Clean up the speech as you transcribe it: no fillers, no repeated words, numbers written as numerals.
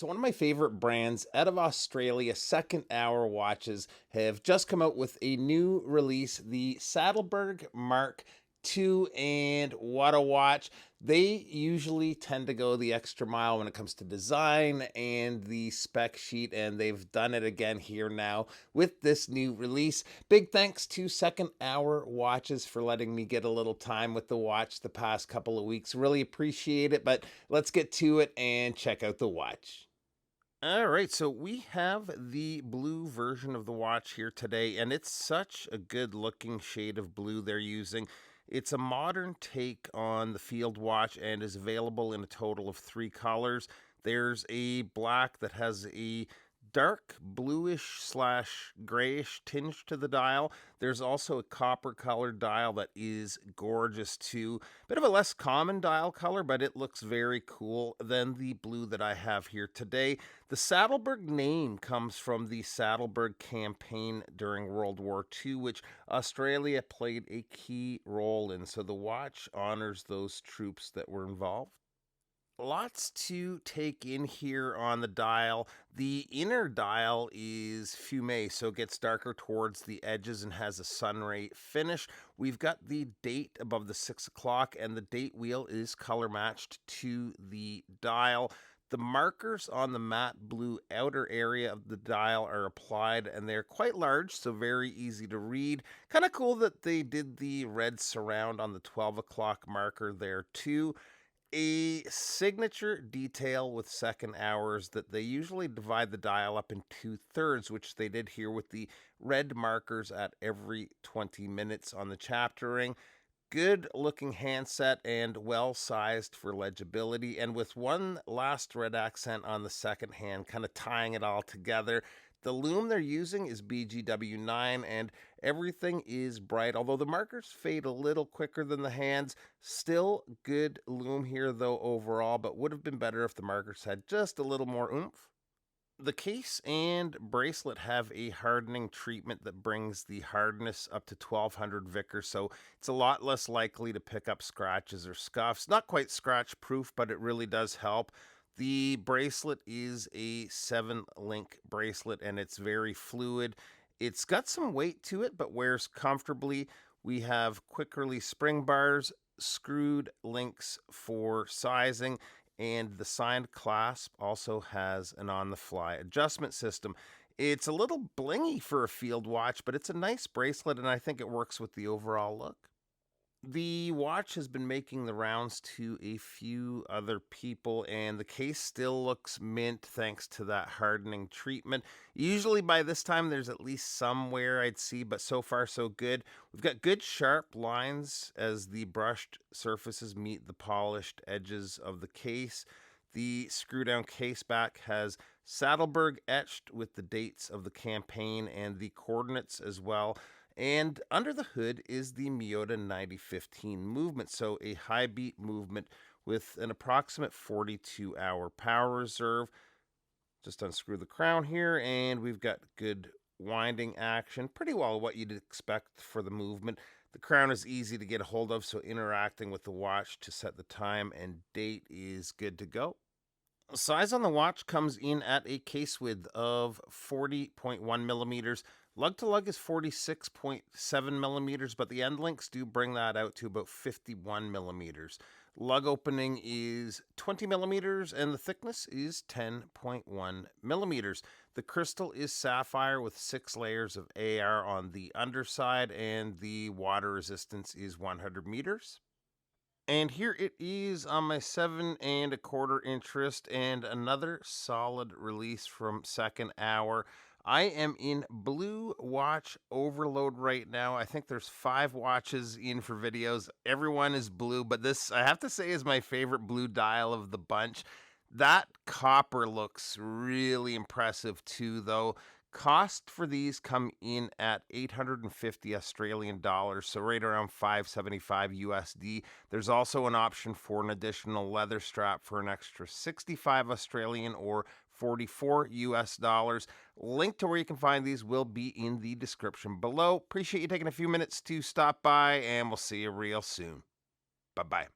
So one of my favorite brands out of Australia, Second Hour watches, have just come out with a new release, the Sattelberg Mk2, and what a watch. They usually tend to go the extra mile when it comes to design and the spec sheet, and they've done it again here now with this new release. Big thanks to Second Hour Watches for letting me get a little time with the watch the past couple of weeks. Really appreciate it, but let's get to it and check out the watch. All right, so we have the blue version of the watch here today, and it's such a good looking shade of blue they're using. It's a modern take on the field watch and is available in a total of three colors. There's a black that has a dark bluish slash grayish tinge to the dial. There's also a copper colored dial that is gorgeous too. Bit of a less common dial color, but it looks very cool than the blue that I have here today. The Sattelberg name comes from the Sattelberg campaign during World War II, which Australia played a key role in. So the watch honors those troops that were involved. Lots to take in here on the dial. The inner dial is fumé, so it gets darker towards the edges and has a sunray finish. We've got the date above the 6 o'clock, and the date wheel is color matched to the dial. The markers on the matte blue outer area of the dial are applied, and they're quite large, so very easy to read. Kind of cool that they did the red surround on the 12 o'clock marker there too. A signature detail with second hours that they usually divide the dial up in two-thirds, which they did here with the red markers at every 20 minutes on the chapter ring. Good looking handset and well sized for legibility, and with one last red accent on the second hand, kind of tying it all together. The loom they're using is BGW9, and everything is bright, although the markers fade a little quicker than the hands. Still good loom here, though, overall, but would have been better if the markers had just a little more oomph. The case and bracelet have a hardening treatment that brings the hardness up to 1200 Vickers, so it's a lot less likely to pick up scratches or scuffs. Not quite scratch proof, but it really does help. The bracelet is a 7-link bracelet and it's very fluid. It's got some weight to it, but wears comfortably. We have quick release spring bars, screwed links for sizing, and the signed clasp also has an on-the-fly adjustment system. It's a little blingy for a field watch, but it's a nice bracelet, and I think it works with the overall look. The watch has been making the rounds to a few other people, and the case still looks mint thanks to that hardening treatment. Usually by this time, there's at least some wear I'd see, but so far so good. We've got good sharp lines as the brushed surfaces meet the polished edges of the case. The screw down case back has Sattelberg etched with the dates of the campaign and the coordinates as well. And under the hood is the Miyota 9015 movement, so a high beat movement with an approximate 42-hour power reserve. Just unscrew the crown here, and we've got good winding action. Pretty well what you'd expect for the movement. The crown is easy to get a hold of, so interacting with the watch to set the time and date is good to go. Size on the watch comes in at a case width of 40.1 millimeters. Lug to lug is 46.7 millimeters, but the end links do bring that out to about 51 millimeters. Lug opening is 20 millimeters, and the thickness is 10.1 millimeters. The crystal is sapphire with 6 layers of AR on the underside, and the water resistance is 100 meters. And here it is on my 7.25 inch wrist, and another solid release from Second Hour. I am in blue watch overload right now. I think there's 5 watches in for videos. Everyone is blue, but this, I have to say, is my favorite blue dial of the bunch. That copper looks really impressive too, though. Cost for these come in at 850 Australian dollars, so right around 575 USD. There's also an option for an additional leather strap for an extra 65 Australian or 44 US dollars. Link to where you can find these will be in the description below. Appreciate you taking a few minutes to stop by, and we'll see you real soon. Bye-bye.